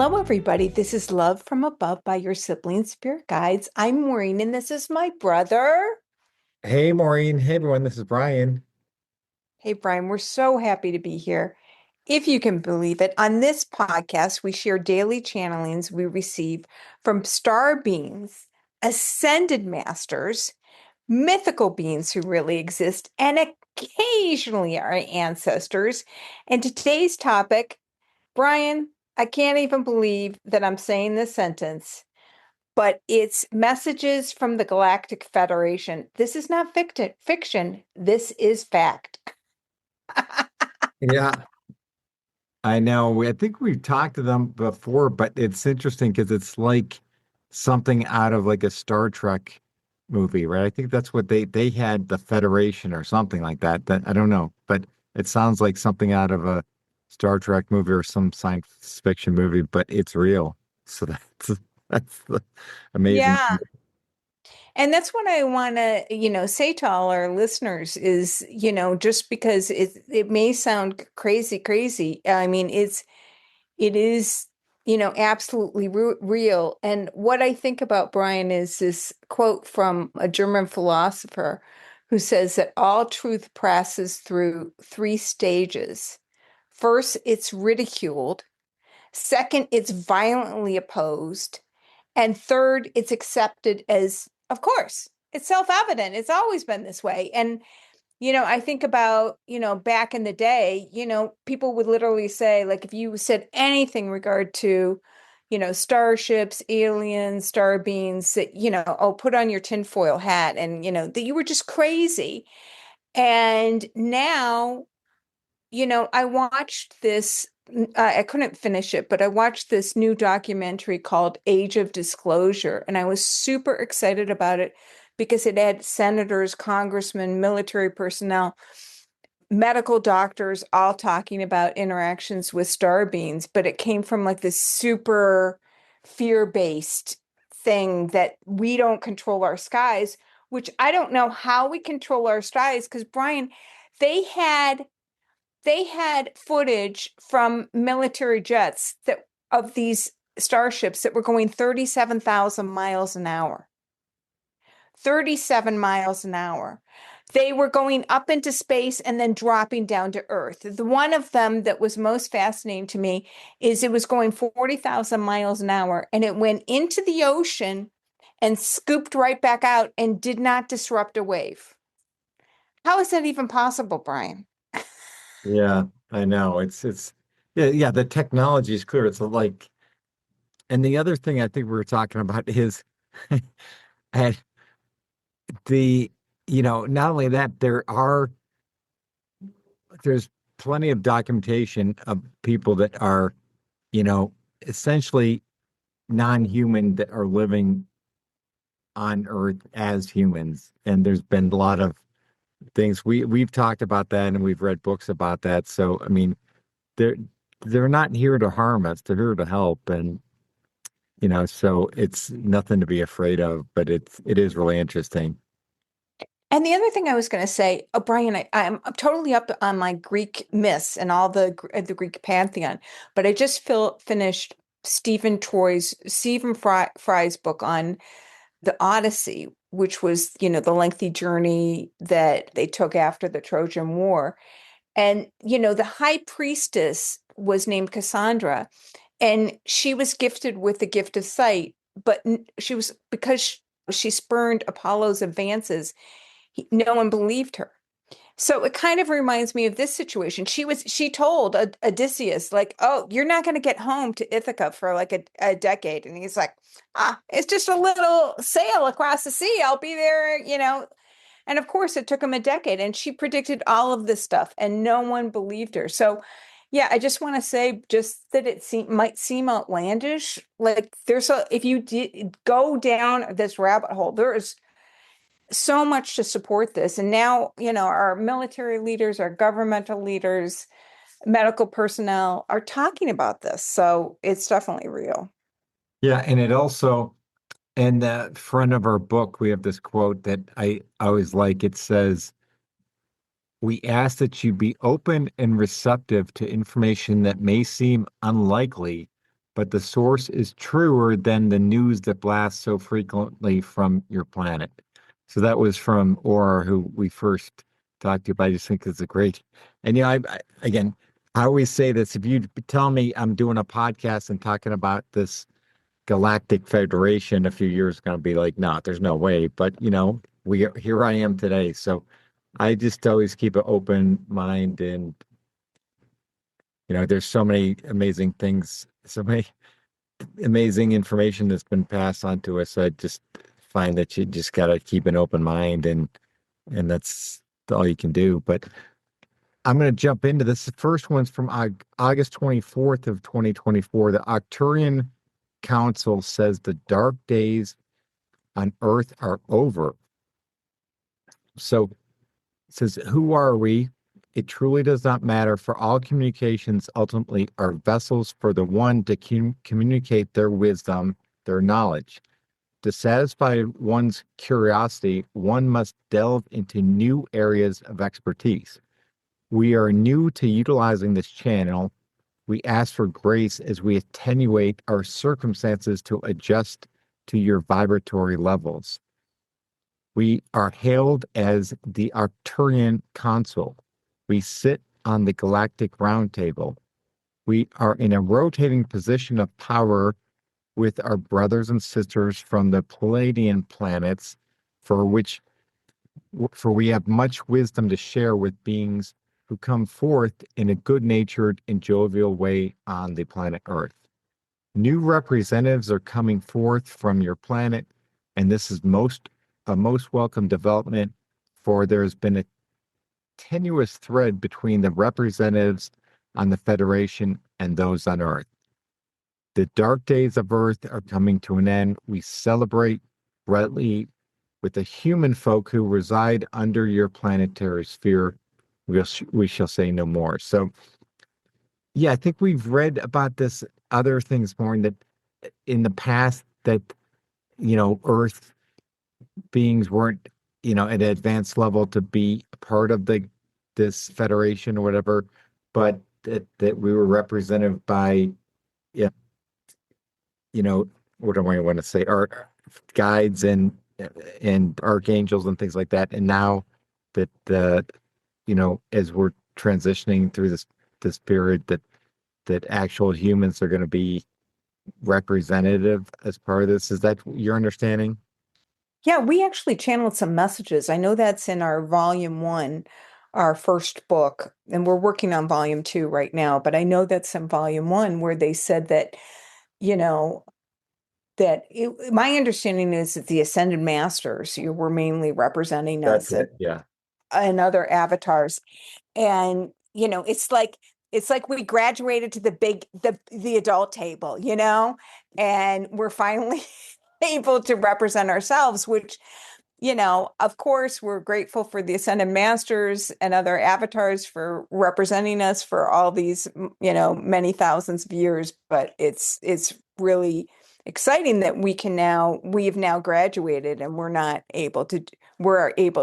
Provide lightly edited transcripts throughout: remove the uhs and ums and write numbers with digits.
Hello, everybody. This is Love from Above by your sibling spirit guides. I'm Maureen, and this is my brother. Hey Maureen, hey everyone, this is Brian. Hey, Brian, we're so happy to be here. If you can believe it, on this podcast, we share daily channelings we receive from star beings, ascended masters, mythical beings who really exist, and occasionally our ancestors. And today's topic, Brian, I can't even believe that I'm saying this sentence, but it's messages from the Galactic Federation. This is not fiction. This is fact. Yeah, I know. I think we've talked to them before, but it's interesting because it's like something out of like a Star Trek movie, right? I think that's what they had the Federation or something like that. That I don't know, but it sounds like something out of a Star Trek movie or some science fiction movie, but it's real. So that's the amazing. Yeah. And that's what I want to, say to all our listeners is, just because it may sound crazy. I mean, it is, absolutely real. And what I think about Brian is this quote from a German philosopher who says that all truth passes through three stages. First, it's ridiculed. Second, it's violently opposed. And third, it's accepted as, of course, it's self-evident. It's always been this way. And I think about, back in the day, people would literally say, like, if you said anything regard to, starships, aliens, star beings, that, oh, put on your tinfoil hat and, that you were just crazy. And now, I watched this, I couldn't finish it, but I watched this new documentary called Age of Disclosure, and I was super excited about it because it had senators, congressmen, military personnel, medical doctors all talking about interactions with star beings, but it came from like this super fear-based thing that we don't control our skies, which I don't know how we control our skies because Brian, they had they had footage from military jets that of these starships that were going 37,000 miles an hour. 37 miles an hour. They were going up into space and then dropping down to Earth. The one of them that was most fascinating to me is it was going 40,000 miles an hour and it went into the ocean and scooped right back out and did not disrupt a wave. How is that even possible, Brian? Yeah, I know. It's yeah, the technology is clear. It's like, and the other thing I think we were talking about is and the, not only that, there's plenty of documentation of people that are, essentially non-human that are living on Earth as humans. And there's been a lot of things we've talked about that and we've read books about that. So I mean, they're they're not here to harm us, they're here to help. And so it's nothing to be afraid of, but it is really interesting. And the other thing I was going to say, oh, Brian, I'm totally up on my Greek myths and all the Greek pantheon, but I just finished Stephen Fry's book on the Odyssey, which was, the lengthy journey that they took after the Trojan War. And, the high priestess was named Cassandra, and she was gifted with the gift of sight, but she was because she spurned Apollo's advances, no one believed her. So it kind of reminds me of this situation. She told Odysseus, like, oh, you're not going to get home to Ithaca for like a decade. And he's like, it's just a little sail across the sea. I'll be there. And of course, it took him a decade. And she predicted all of this stuff, and no one believed her. So, yeah, I just want to say just that might seem outlandish. Like if you go down this rabbit hole, there is so much to support this. And now, our military leaders, our governmental leaders, medical personnel are talking about this. So it's definitely real. Yeah, and it also, in the front of our book, we have this quote that I always like. It says, "We ask that you be open and receptive to information that may seem unlikely, but the source is truer than the news that blasts so frequently from your planet. So that was from Aura, who we first talked to, but I just think it's a great. And again, I always say this: if you tell me I'm doing a podcast and talking about this Galactic Federation a few years ago, I'll be like, no, there's no way. But we here I am today. So I just always keep an open mind, and there's so many amazing things, so many amazing information that's been passed on to us. I just find that you just got to keep an open mind, and that's all you can do. But I'm going to jump into this. The first one's from August 24th of 2024. The Arcturian Council says the dark days on Earth are over. So it says, who are we? It truly does not matter, for all communications ultimately are vessels for the one to communicate their wisdom, their knowledge. To satisfy one's curiosity, one must delve into new areas of expertise. We are new to utilizing this channel. We ask for grace as we attenuate our circumstances to adjust to your vibratory levels. We are hailed as the Arcturian Consul. We sit on the Galactic Round Table. We are in a rotating position of power with our brothers and sisters from the Palladian planets, for we have much wisdom to share with beings who come forth in a good-natured and jovial way on the planet Earth. New representatives are coming forth from your planet, and this is a most welcome development, for there has been a tenuous thread between the representatives on the Federation and those on Earth. The dark days of Earth are coming to an end. We celebrate brightly with the human folk who reside under your planetary sphere. We shall say no more. So, yeah, I think we've read about this other things more in the past, that Earth beings weren't at an advanced level to be a part of this federation or whatever, but that we were represented by, yeah, what do I want to say, our guides and archangels and things like that. And now that as we're transitioning through this period, that actual humans are going to be representative as part of this. Is that your understanding? Yeah, we actually channeled some messages. I know that's in our volume one, our first book, and we're working on volume two right now, but I know that's in volume one where they said that, you know, my understanding is that the Ascended Masters, you were mainly representing That's us it. Yeah. and other avatars. And, it's like we graduated to the adult table, and we're finally able to represent ourselves, which, of course, we're grateful for the Ascended Masters and other avatars for representing us for all these, many thousands of years. But it's really exciting that we've now graduated and we're able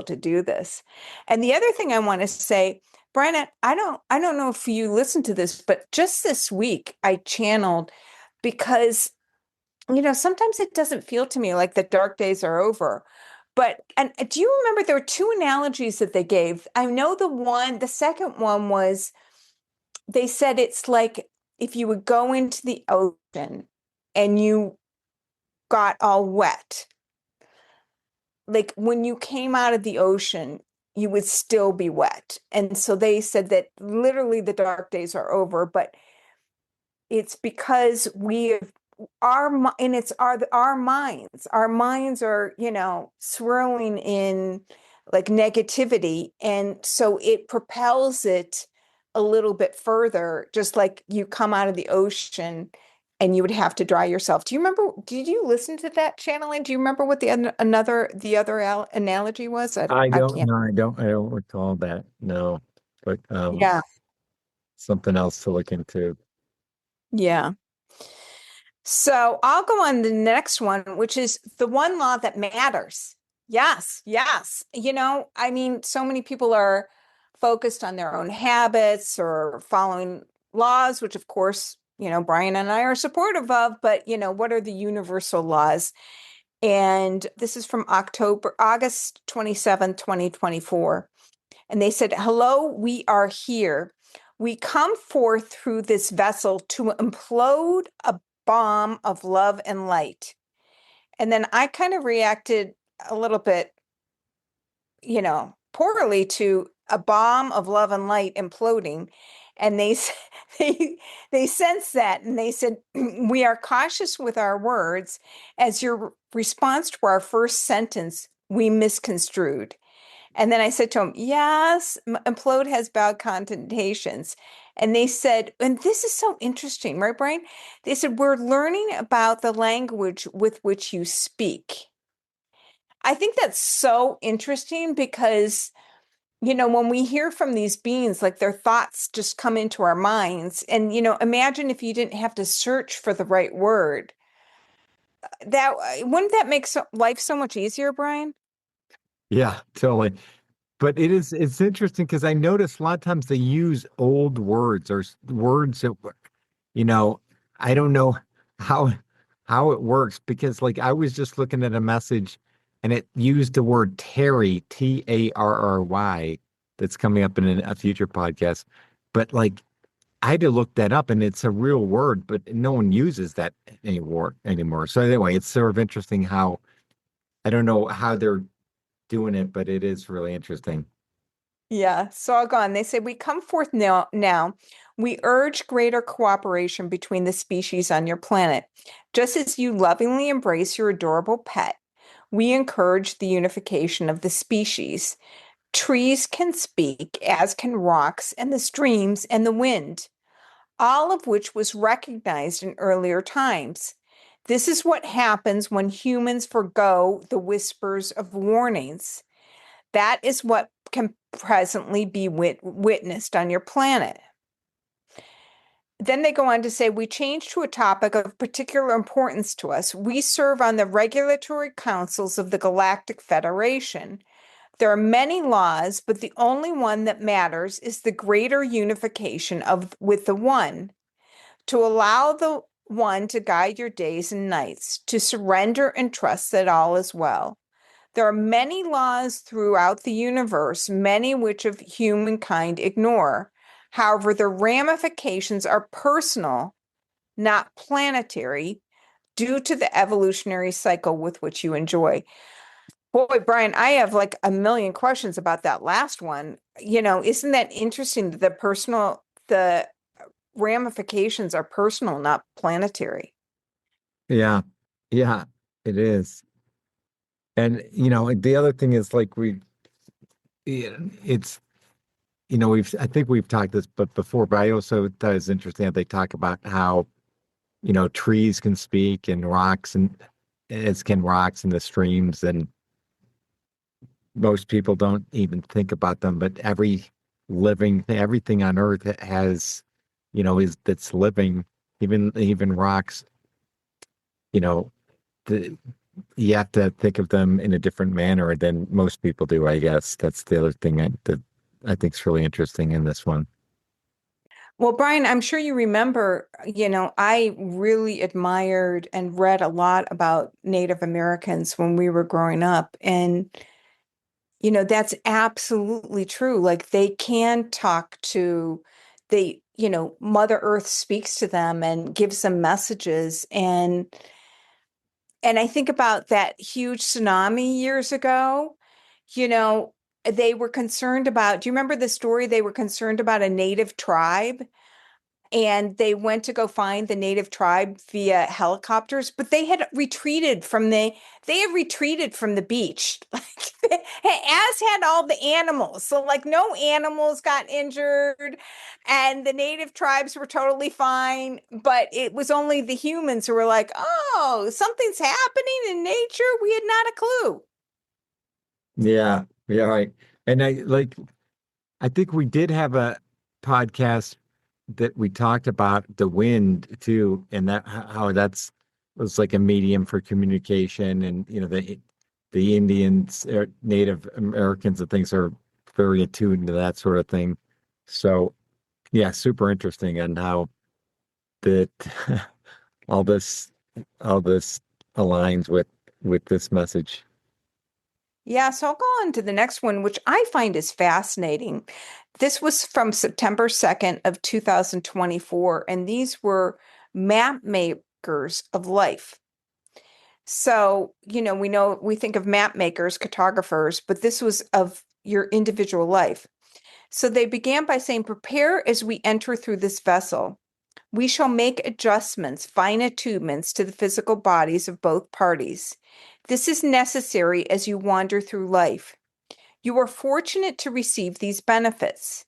to do this. And the other thing I want to say, Brian, I don't know if you listened to this, but just this week I channeled because sometimes it doesn't feel to me like the dark days are over. And do you remember there were two analogies that they gave? I know the second one was they said it's like if you would go into the ocean and you got all wet, like when you came out of the ocean, you would still be wet. And so they said that literally the dark days are over, but it's because we have and it's our minds are swirling in like negativity, and so it propels it a little bit further, just like you come out of the ocean and you would have to dry yourself. Did you listen to that channeling? Do you remember what the other analogy was? I I don't can't. know. I don't recall that. No, but Yeah, something else to look into. yeah. So I'll go on the next one, which is the one law that matters. Yes, yes. I mean, so many people are focused on their own habits or following laws, which of course, Brian and I are supportive of, but what are the universal laws? And this is from August 27th, 2024. And they said, "Hello, we are here. We come forth through this vessel to implode a bomb of love and light." And then I kind of reacted a little bit, poorly to a bomb of love and light imploding. And they they sensed that, and they said, "We are cautious with our words, as your response to our first sentence we misconstrued." And then I said to him, "Yes, implode has bad connotations." And they said, and this is so interesting, right, Brian? They said, "We're learning about the language with which you speak." I think that's so interesting because, when we hear from these beings, like their thoughts just come into our minds. And, imagine if you didn't have to search for the right word. That wouldn't that make life so much easier, Brian? Yeah, totally. But it's interesting because I notice a lot of times they use old words or words that you know, I don't know how how it works because like I was just looking at a message and it used the word Terry, Tarry, that's coming up in a future podcast. But like I had to look that up and it's a real word, but no one uses that anymore. So anyway, it's sort of interesting how I don't know how they're doing it, but it is really interesting. Yeah, so I'll go on. They say, "We come forth now. We urge greater cooperation between the species on your planet. Just as you lovingly embrace your adorable pet, we encourage the unification of the species. Trees can speak, as can rocks and the streams and the wind, all of which was recognized in earlier times. This is what happens when humans forgo the whispers of warnings. That is what can presently be witnessed on your planet." Then they go on to say, "We change to a topic of particular importance to us. We serve on the regulatory councils of the Galactic Federation. There are many laws, but the only one that matters is the greater unification of with the One, to allow the One to guide your days and nights, to surrender and trust that all is well. There are many laws throughout the universe, many which of humankind ignore. However, the ramifications are personal, not planetary, due to the evolutionary cycle with which you enjoy." Boy, Brian, I have like a million questions about that last one. Isn't that interesting that the ramifications are personal, not planetary? Yeah. Yeah, it is. And the other thing is like it's we've I think we've talked this but before, but I also thought it's interesting that they talk about how, trees can speak and rocks and as can rocks and the streams and most people don't even think about them, but everything on earth has, is that's living, even rocks, you know, the, you have to think of them in a different manner than most people do, I guess. That's the other thing that I think is really interesting in this one. Well, Brian, I'm sure you remember, I really admired and read a lot about Native Americans when we were growing up. And, that's absolutely true. Like they can talk to, Mother Earth speaks to them and gives them messages. And I think about that huge tsunami years ago, you know, they were concerned about, do you remember the story? They were concerned about a native tribe and they went to go find the native tribe via helicopters, but they had retreated from the beach, like as had all the animals. So like no animals got injured, and the native tribes were totally fine. But it was only the humans who were like, "Oh, something's happening in nature. We had not a clue." Yeah, yeah, right. And I think we did have a podcast that we talked about the wind too, and that how that's was like a medium for communication, and the Indians, Native Americans, and things are very attuned to that sort of thing. So yeah, super interesting, and how that all this all this aligns with this message. Yeah, so I'll go on to the next one, which I find is fascinating. This was from September 2nd of 2024, and these were map makers of life. So, we think of map makers, cartographers, but this was of your individual life. So they began by saying, prepare as we enter through this vessel. We shall make adjustments, fine attunements to the physical bodies of both parties. This is necessary as you wander through life. You are fortunate to receive these benefits.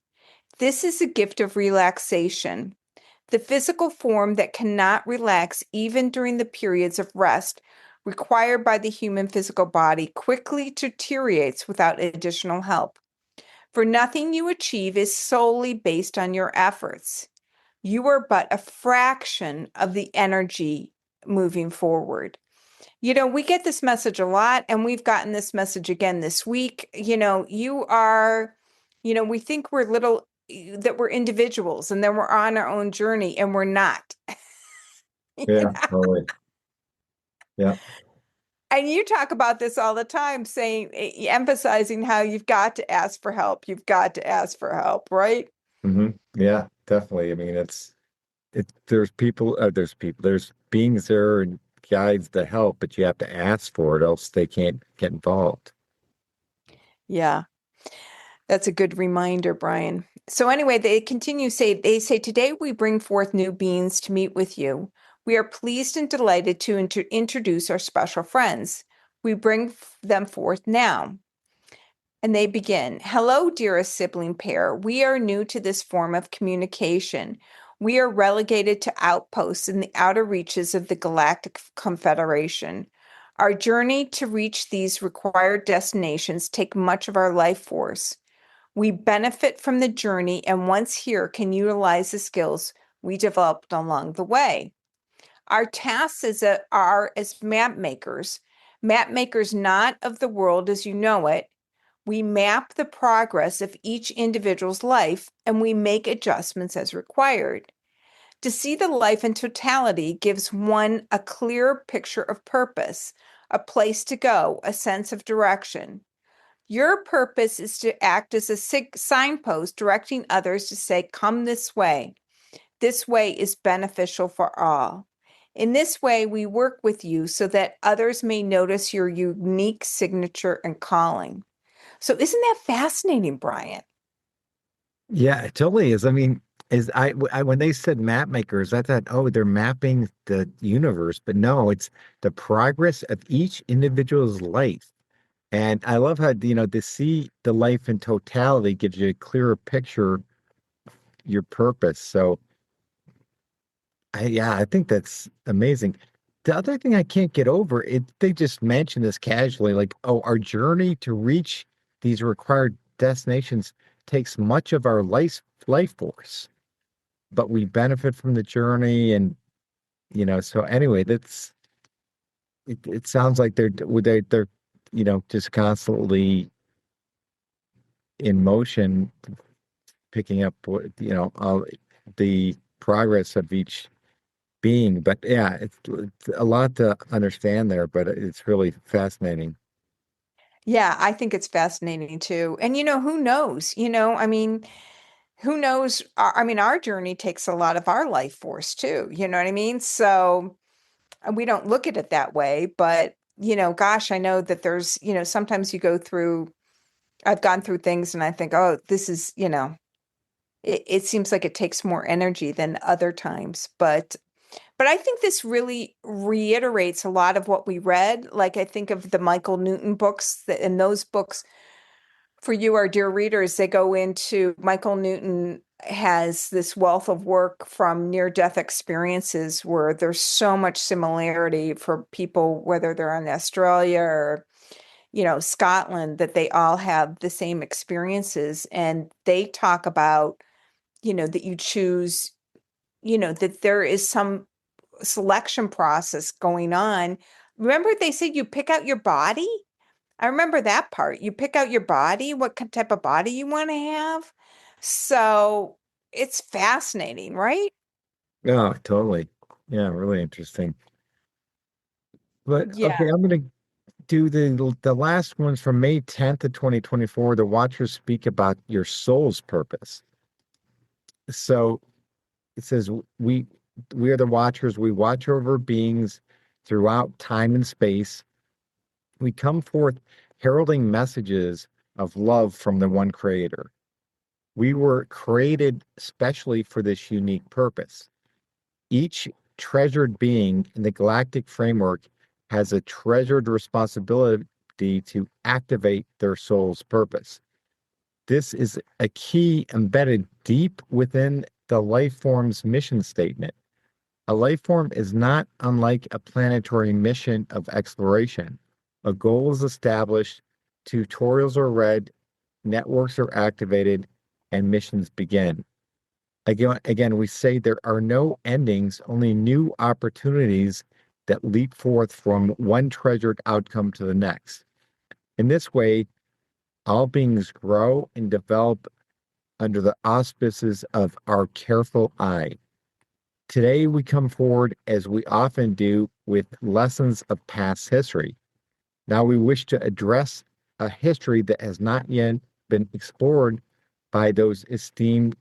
This is a gift of relaxation. The physical form that cannot relax even during the periods of rest required by the human physical body quickly deteriorates without additional help. For nothing you achieve is solely based on your efforts. You are but a fraction of the energy moving forward. We get this message a lot, and we've gotten this message again this week. We think we're that we're individuals and then we're on our own journey, and we're not. Yeah, totally. Yeah. And you talk about this all the time, emphasizing how you've got to ask for help. You've got to ask for help, right? Yeah, definitely. I mean, there's beings there and guides to help, but you have to ask for it, else they can't get involved. Yeah. That's a good reminder, Brian. So anyway, they say, today we bring forth new beings to meet with you. We are pleased and delighted to introduce our special friends. We bring them forth now. And they begin, hello, dearest sibling pair. We are new to this form of communication. We are relegated to outposts in the outer reaches of the Galactic Confederation. Our journey to reach these required destinations take much of our life force. We benefit from the journey and once here can utilize the skills we developed along the way. Our tasks are as map makers not of the world as you know it. We map the progress of each individual's life and we make adjustments as required. To see the life in totality gives one a clear picture of purpose, a place to go, a sense of direction. Your purpose is to act as a signpost directing others to say, come this way. This way is beneficial for all. In this way, we work with you so that others may notice your unique signature and calling. So, isn't that fascinating, Brian? Yeah, it totally is. I mean, when they said map makers, I thought, oh, they're mapping the universe, but no, it's the progress of each individual's life. And I love how, to see the life in totality gives you a clearer picture of your purpose. So yeah, I think that's amazing. The other thing I can't get over, they just mention this casually, like, oh, our journey to reach these required destinations takes much of our life force, but we benefit from the journey. And, so anyway, it sounds like they're, just constantly in motion, picking up all the progress of each being. But yeah, it's a lot to understand there, but it's really fascinating. Yeah, I think it's fascinating too. And who knows? Who knows? Our journey takes a lot of our life force too. You know what I mean? So we don't look at it that way, but gosh, I know that there's, sometimes I've gone through things and I think, oh, this is, it seems like it takes more energy than other times. But I think this really reiterates a lot of what we read. Like I think of the Michael Newton books, in those books, for you, our dear readers, they go into Michael Newton has this wealth of work from near-death experiences where there's so much similarity for people, whether they're in Australia or, Scotland, that they all have the same experiences. And they talk about, that you choose, that there is some selection process going on. Remember, they said you pick out your body? I remember that part. You pick out your body, what type of body you want to have. So it's fascinating, right? Oh, totally. Yeah, really interesting. But Yeah. okay, I'm gonna do the last ones from May 10th of 2024. The Watchers speak about your soul's purpose. So it says we are the Watchers. We watch over beings throughout time and space. We come forth heralding messages of love from the one creator. We were created specially for this unique purpose. Each treasured being in the galactic framework has a treasured responsibility to activate their soul's purpose. This is a key embedded deep within the life form's mission statement. A life form is not unlike a planetary mission of exploration. A goal is established, tutorials are read, networks are activated, and missions begin. Again, we say there are no endings, only new opportunities that leap forth from one treasured outcome to the next. In this way, all beings grow and develop under the auspices of our careful eye. Today, we come forward as we often do with lessons of past history. Now, we wish to address a history that has not yet been explored by those esteemed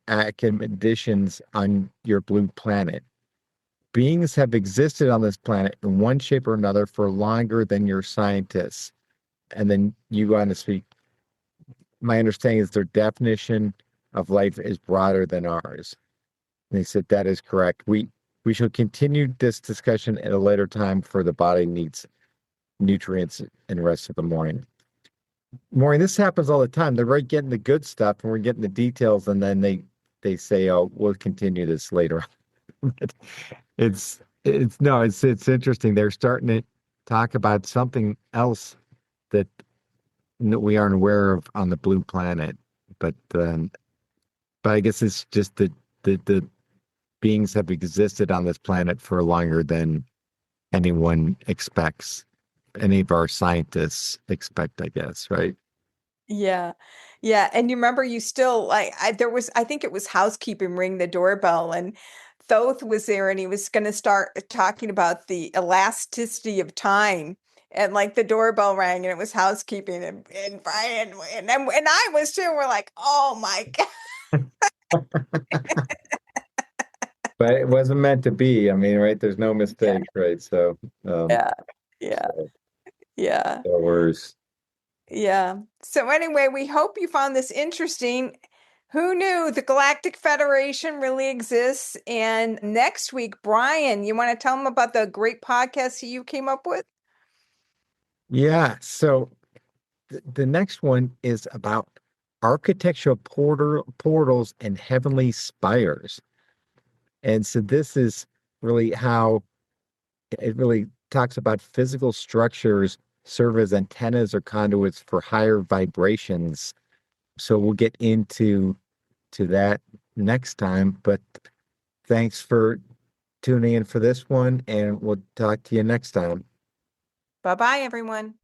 academicians on your blue planet. Beings have existed on this planet in one shape or another for longer than your scientists. And then you go on to speak. My understanding is their definition of life is broader than ours. And they said that is correct. We shall continue this discussion at a later time for the body needs nutrients and the rest of the morning. Maureen, this happens all the time. They're right getting the good stuff and we're getting the details, and then they say, "Oh, we'll continue this later." It's no, it's interesting. They're starting to talk about something else that we aren't aware of on the blue planet, but I guess it's just that the beings have existed on this planet for longer than anyone expects, any of our scientists expect, I guess, right? Yeah. Yeah. And you remember you still like there was I think it was housekeeping ring the doorbell and Thoth was there and he was going to start talking about the elasticity of time. And like the doorbell rang and it was housekeeping and Brian and I was too. We're like, oh my God. But it wasn't meant to be. I mean, right? There's no Yeah. mistake, right? So, Yeah. Yeah. so Yeah. no worries. Yeah. So anyway, we hope you found this interesting. Who knew the Galactic Federation really exists? And next week, Brian, you want to tell them about the great podcast you came up with? Yeah. So the next one is about architectural portals and heavenly spires. And so this is really how it really talks about physical structures serve as antennas or conduits for higher vibrations. So we'll get into that next time. But thanks for tuning in for this one, and we'll talk to you next time. Bye bye, everyone.